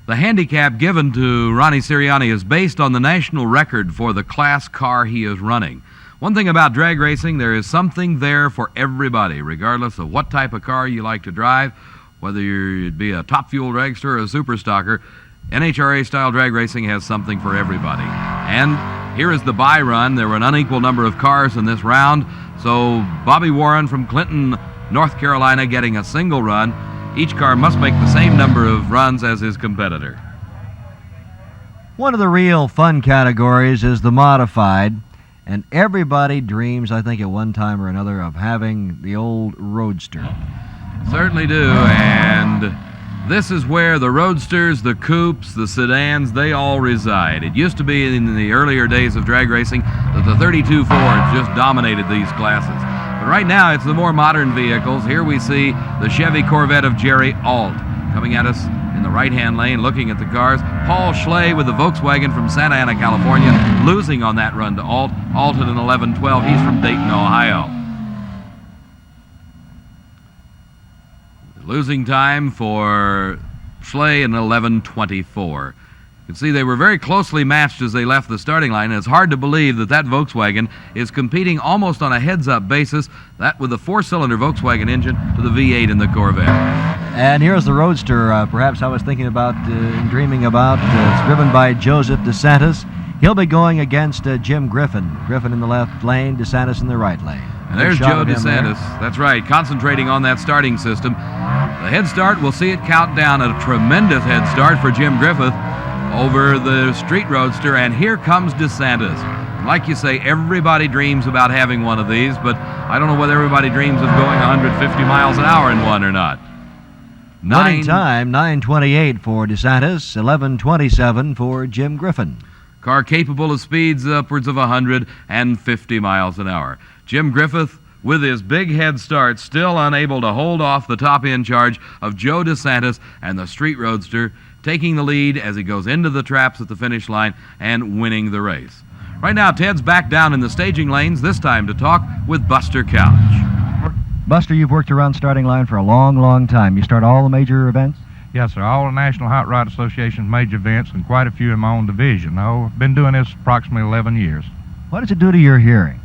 The handicap given to Ronnie Sirianni is based on the national record for the class car he is running. One thing about drag racing, there is something there for everybody, regardless of what type of car you like to drive, whether you'd be a top fuel dragster or a super stocker. NHRA style drag racing has something for everybody. And here is the bye run. There were an unequal number of cars in this round, so Bobby Warren from Clinton, North Carolina, getting a single run. Each car must make the same number of runs as his competitor. One of the real fun categories is the modified, and everybody dreams, I think, at one time or another of having the old Roadster. Certainly do, and this is where the Roadsters, the Coupes, the sedans, they all reside. It used to be in the earlier days of drag racing that the 32 Fords just dominated these classes. But right now, it's the more modern vehicles. Here we see the Chevy Corvette of Jerry Alt coming at us in the right-hand lane, looking at the cars. Paul Schley with the Volkswagen from Santa Ana, California, losing on that run to Alt. Alt at an 11-12. He's from Dayton, Ohio. Losing time for Schley an 11-24. You can see they were very closely matched as they left the starting line, and it's hard to believe that that Volkswagen is competing almost on a heads-up basis, that with a four-cylinder Volkswagen engine to the V8 in the Corvette. And here's the Roadster, perhaps I was thinking about and dreaming about. It's driven by Joseph DeSantis. He'll be going against Jim Griffin. Griffin in the left lane, DeSantis in the right lane. And there's Joe DeSantis. That's right, concentrating on that starting system. The head start, we'll see it count down. A tremendous head start for Jim Griffith over the Street Roadster, and here comes DeSantis. Like you say, everybody dreams about having one of these, but I don't know whether everybody dreams of going 150 miles an hour in one or not. Running time, 9:28 for DeSantis, 11:27 for Jim Griffin. Car capable of speeds upwards of 150 miles an hour. Jim Griffith, with his big head start, still unable to hold off the top-end charge of Joe DeSantis and the Street Roadster, taking the lead as he goes into the traps at the finish line and winning the race. Right now, Ted's back down in the staging lanes, this time to talk with Buster Couch. Buster, you've worked around starting line for a long, long time. You start all the major events? Yes, sir. All the National Hot Rod Association's major events and quite a few in my own division. I've been doing this approximately 11 years. What does it do to your hearing?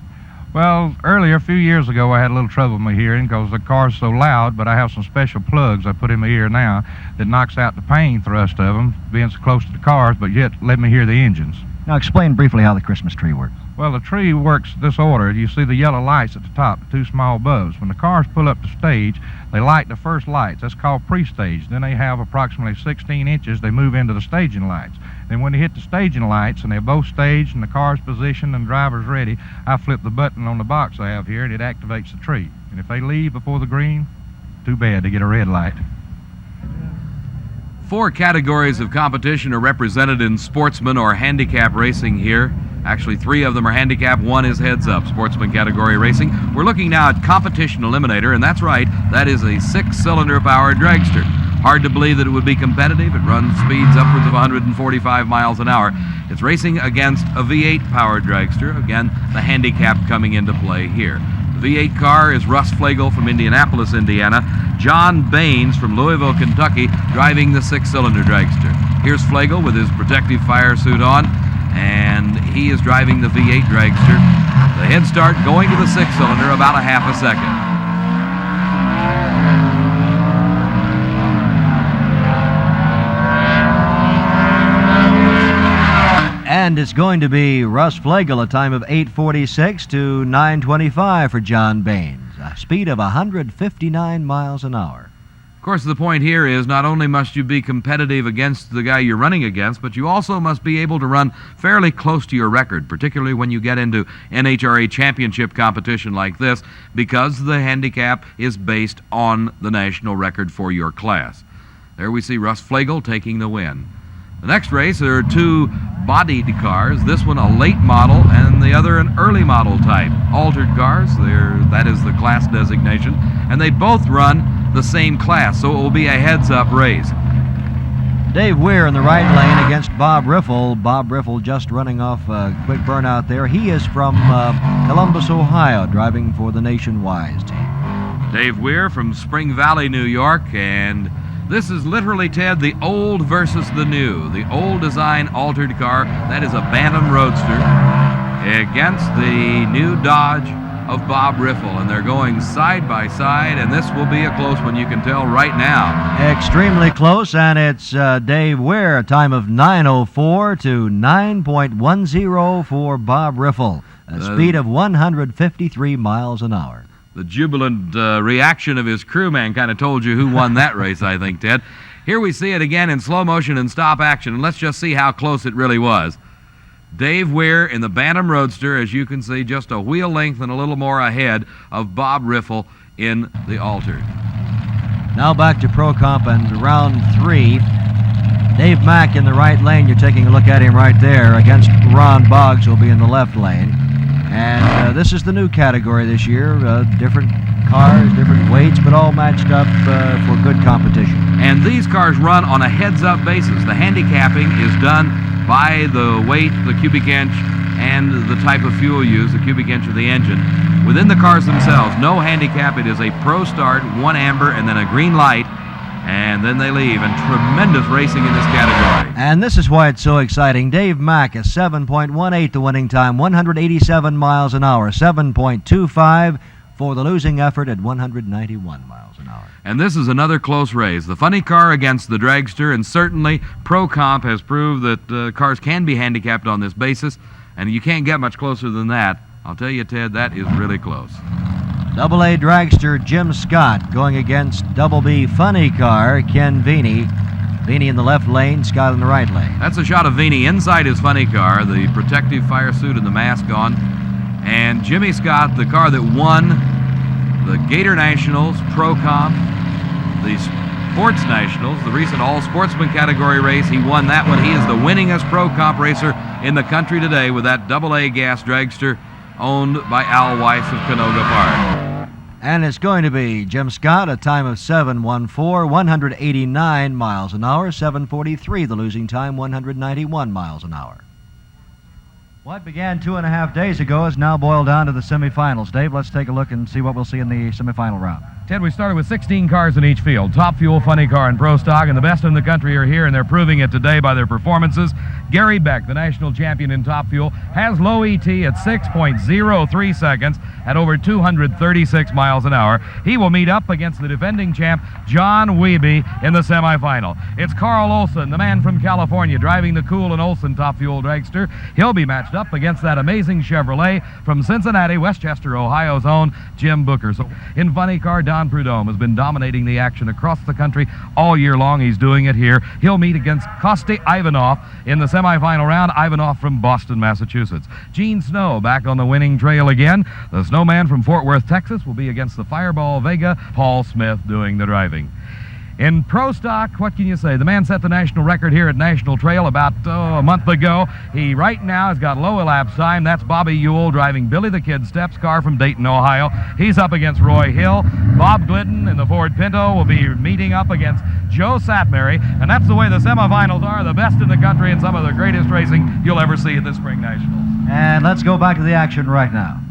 Well, earlier, a few years ago, I had a little trouble with my hearing because the car's so loud, but I have some special plugs I put in my ear now that knocks out the pain thrust of them, being so close to the cars, but yet let me hear the engines. Now explain briefly how the Christmas tree works. Well, the tree works this order. You see the yellow lights at the top, the two small bulbs. When the cars pull up the stage, they light the first lights. That's called pre-stage. Then they have approximately 16 inches. They move into the staging lights. Then when they hit the staging lights and they're both staged and the car's positioned and the driver's ready, I flip the button on the box I have here and it activates the tree. And if they leave before the green, too bad, they get a red light. 4 categories of competition are represented in sportsman or handicap racing here. Actually, 3 of them are handicap, 1 is heads-up, sportsman category racing. We're looking now at competition eliminator, and that's right, that is a 6-cylinder powered dragster. Hard to believe that it would be competitive. It runs speeds upwards of 145 miles an hour. It's racing against a V8 powered dragster. Again, the handicap coming into play here. The V8 car is Russ Flegel from Indianapolis, Indiana. John Baines from Louisville, Kentucky, driving the 6-cylinder dragster. Here's Flegel with his protective fire suit on, and he is driving the V8 dragster. The head start going to the 6-cylinder about a half a second. And it's going to be Russ Flegel, a time of 8:46 to 9:25 for John Baines, a speed of 159 miles an hour. Of course, the point here is not only must you be competitive against the guy you're running against, but you also must be able to run fairly close to your record, particularly when you get into NHRA championship competition like this, because the handicap is based on the national record for your class. There we see Russ Flegel taking the win. The next race, there are 2 bodied cars, this one a late model and the other an early model type. Altered cars, that is the class designation, and they both run the same class, so it will be a heads-up race. Dave Weir in the right lane against Bob Riffle. Bob Riffle just running off a quick burnout there. He is from Columbus, Ohio, driving for the Nationwide team. Dave Weir from Spring Valley, New York, and This is literally, Ted, the old versus the new. The old design altered car, that is a Bantam Roadster, against the new Dodge of Bob Riffle, and they're going side by side, and this will be a close one, you can tell right now. Extremely close, and it's Dave Ware, a time of 9:04 to 9.10 for Bob Riffle, a speed of 153 miles an hour. The jubilant reaction of his crewman kind of told you who won that race, I think, Ted. Here we see it again in slow motion and stop action, and let's just see how close it really was. Dave Ware in the Bantam Roadster, as you can see, just a wheel length and a little more ahead of Bob Riffle in the altered. Now back to Pro Comp and round 3. Dave Mack in the right lane. You're taking a look at him right there against Ron Boggs, who will be in the left lane. And this is the new category this year. Different cars, different weights, but all matched up for good competition. And these cars run on a heads-up basis. The handicapping is done by the weight, the cubic inch, and the type of fuel used, the cubic inch of the engine. Within the cars themselves, no handicap. It is a pro start, 1 amber, and then a green light, and then they leave. And tremendous racing in this category. And this is why it's so exciting. Dave Mack, a 7.18 the winning time, 187 miles an hour, 7.25 for the losing effort at 191 miles an hour. And this is another close race. The funny car against the dragster, and certainly Pro Comp has proved that cars can be handicapped on this basis, and you can't get much closer than that. I'll tell you, Ted, that is really close. Double A dragster Jim Scott going against Double B funny car Ken Veeney. Veeney in the left lane, Scott in the right lane. That's a shot of Veeney inside his funny car, the protective fire suit and the mask on. And Jimmy Scott, the car that won the Gator Nationals, Pro Comp, the Sports Nationals, the recent all-sportsman category race, he won that one. He is the winningest Pro Comp racer in the country today with that double-A gas dragster owned by Al Weiss of Canoga Park. And it's going to be Jim Scott, a time of 7:14, 189 miles an hour, 7:43 the losing time, 191 miles an hour. What began 2.5 days ago is now boiled down to the semifinals. Dave, let's take a look and see what we'll see in the semifinal round. Ted, we started with 16 cars in each field. Top Fuel, Funny Car, and Pro Stock, and the best in the country are here, and they're proving it today by their performances. Gary Beck, the national champion in Top Fuel, has low ET at 6.03 seconds at over 236 miles an hour. He will meet up against the defending champ, John Wiebe, in the semifinal. It's Carl Olson, the man from California, driving the Cool and Olson Top Fuel dragster. He'll be matched up against that amazing Chevrolet from Cincinnati, Westchester, Ohio's own Jim Booker. So in Funny Car, Don Prudhomme has been dominating the action across the country all year long. He's doing it here. He'll meet against Kosti Ivanov in the semifinal round. Ivanov from Boston, Massachusetts. Gene Snow back on the winning trail again. The Snowman from Fort Worth, Texas will be against the Fireball Vega. Paul Smith doing the driving. In Pro Stock, what can you say? The man set the national record here at National Trail about a month ago. He right now has got low elapsed time. That's Bobby Ewell driving Billy the Kid Steps car from Dayton, Ohio. He's up against Roy Hill. Bob Glidden in the Ford Pinto will be meeting up against Joe Satmary. And that's the way the semifinals are. The best in the country and some of the greatest racing you'll ever see at the Spring Nationals. And let's go back to the action right now.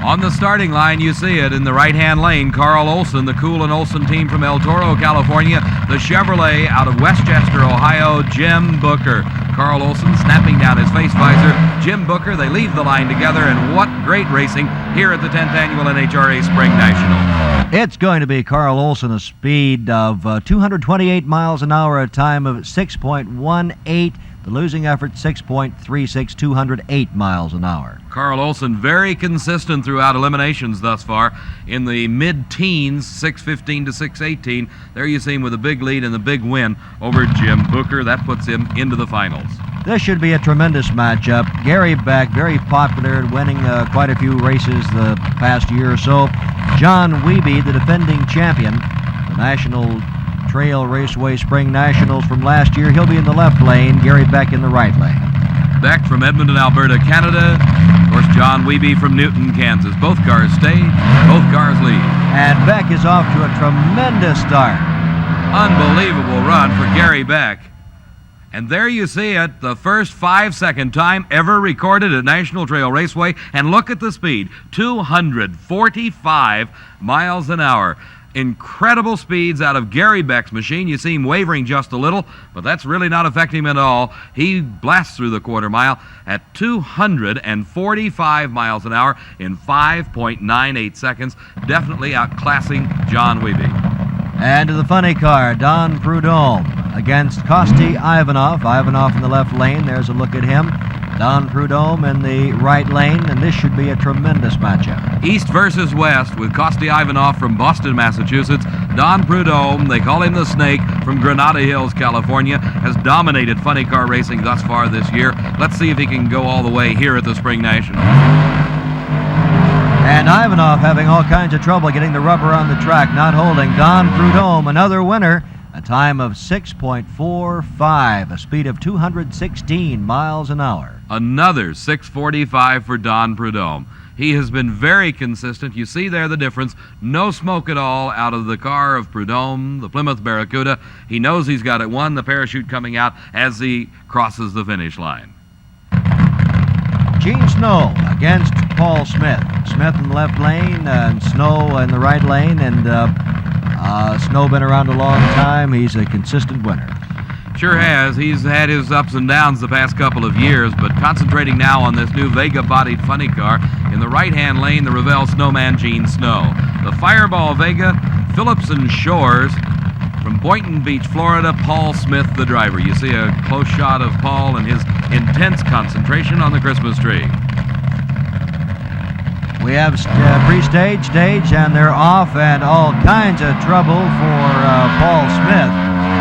On the starting line, you see it in the right-hand lane, Carl Olson, the Cool and Olson team from El Toro, California. The Chevrolet out of Westchester, Ohio, Jim Booker. Carl Olson snapping down his face visor. Jim Booker, they leave the line together, and what great racing here at the 10th Annual NHRA Spring National. It's going to be Carl Olson, a speed of 228 miles an hour, a time of 6.18. The losing effort, 6.36, 208 miles an hour. Carl Olson very consistent throughout eliminations thus far in the mid-teens, 6:15 to 6:18. There you see him with a big lead and the big win over Jim Booker. That puts him into the finals. This should be a tremendous matchup. Gary Beck, very popular, winning quite a few races the past year or so. John Wiebe, the defending champion, the National Trail Raceway Spring Nationals from last year. He'll be in the left lane, Gary Beck in the right lane. Beck from Edmonton, Alberta, Canada. Of course, John Wiebe from Newton, Kansas. Both cars stay, both cars lead. And Beck is off to a tremendous start. Unbelievable run for Gary Beck. And there you see it, the first 5-second time ever recorded at National Trail Raceway. And look at the speed, 245 miles an hour. Incredible speeds out of Gary Beck's machine. You see him wavering just a little, but that's really not affecting him at all. He blasts through the quarter mile at 245 miles an hour in 5.98 seconds, definitely outclassing John Wiebe. And to the funny car, Don Prudhomme against Kosti Ivanov. Ivanov in the left lane. There's a look at him. Don Prudhomme in the right lane, and this should be a tremendous matchup. East versus West with Kosti Ivanov from Boston, Massachusetts. Don Prudhomme, they call him the Snake, from Granada Hills, California, has dominated funny car racing thus far this year. Let's see if he can go all the way here at the Spring Nationals. And Ivanov having all kinds of trouble getting the rubber on the track, not holding. Don Prudhomme, another winner, a time of 6.45, a speed of 216 miles an hour. Another 6:45 for Don Prudhomme. He has been very consistent. You see there the difference. No smoke at all out of the car of Prudhomme, the Plymouth Barracuda. He knows he's got it won, the parachute coming out as he crosses the finish line. Gene Snow against Paul Smith. Smith in the left lane and Snow in the right lane, and Snow been around a long time. He's a consistent winner. Sure has. He's had his ups and downs the past couple of years, but concentrating now on this new Vega-bodied funny car. In the right-hand lane, the Revell Snowman Gene Snow. The Fireball Vega, Phillips and Shores. From Boynton Beach, Florida, Paul Smith, the driver. You see a close shot of Paul and his intense concentration on the Christmas tree. We have pre-stage, stage, and they're off, and all kinds of trouble for Paul Smith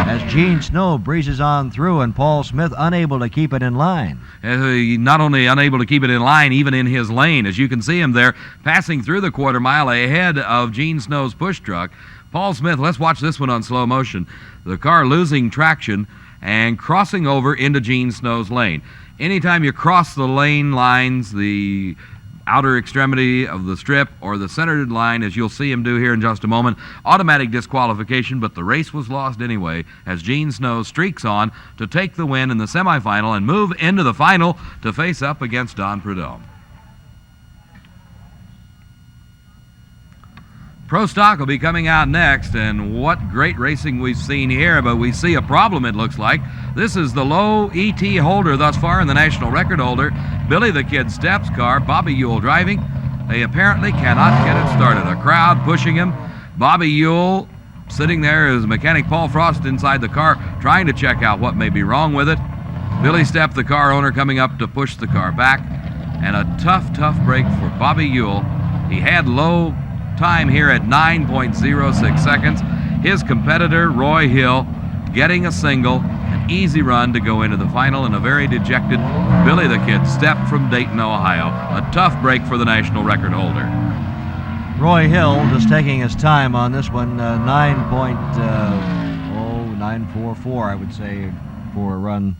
as Gene Snow breezes on through, and Paul Smith unable to keep it in line. Not only unable to keep it in line, even in his lane. As you can see him there, passing through the quarter mile ahead of Gene Snow's push truck. Paul Smith, let's watch this one on slow motion. The car losing traction and crossing over into Gene Snow's lane. Anytime you cross the lane lines, the outer extremity of the strip or the centered line, as you'll see him do here in just a moment, automatic disqualification, but the race was lost anyway as Gene Snow streaks on to take the win in the semifinal and move into the final to face up against Don Prudhomme. Pro Stock will be coming out next, and what great racing we've seen here, but we see a problem, it looks like. This is the low ET holder thus far in the national record holder. Billy the Kid Steps car, Bobby Ewell driving. They apparently cannot get it started. A crowd pushing him. Bobby Ewell sitting there as mechanic Paul Frost inside the car trying to check out what may be wrong with it. Billy Stepp, the car owner, coming up to push the car back. And a tough break for Bobby Ewell. He had low time here at 9.06 seconds. His competitor, Roy Hill, getting a single, an easy run to go into the final, and a very dejected Billy the Kid Stepp from Dayton, Ohio. A tough break for the national record holder. Roy Hill just taking his time on this one, 9.944, I would say, for a run.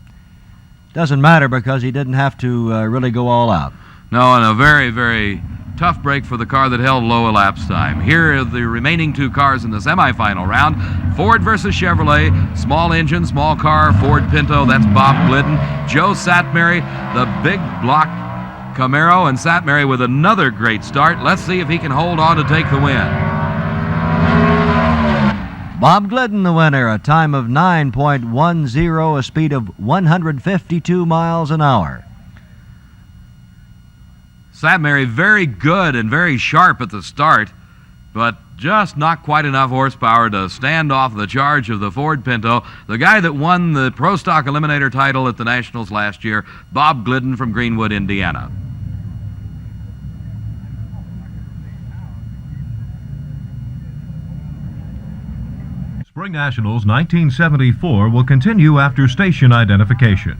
Doesn't matter because he didn't have to really go all out. No, and a very tough break for the car that held low elapsed time. Here are the remaining two cars in the semifinal round. Ford versus Chevrolet, small engine, small car, Ford Pinto, that's Bob Glidden. Joe Satmary, the big block Camaro, and Satmary with another great start. Let's see if he can hold on to take the win. Bob Glidden, the winner, a time of 9.10, a speed of 152 miles an hour. Satmary very good and very sharp at the start, but just not quite enough horsepower to stand off the charge of the Ford Pinto. The guy that won the Pro Stock Eliminator title at the Nationals last year, Bob Glidden from Greenwood, Indiana. Spring Nationals 1974 will continue after station identification.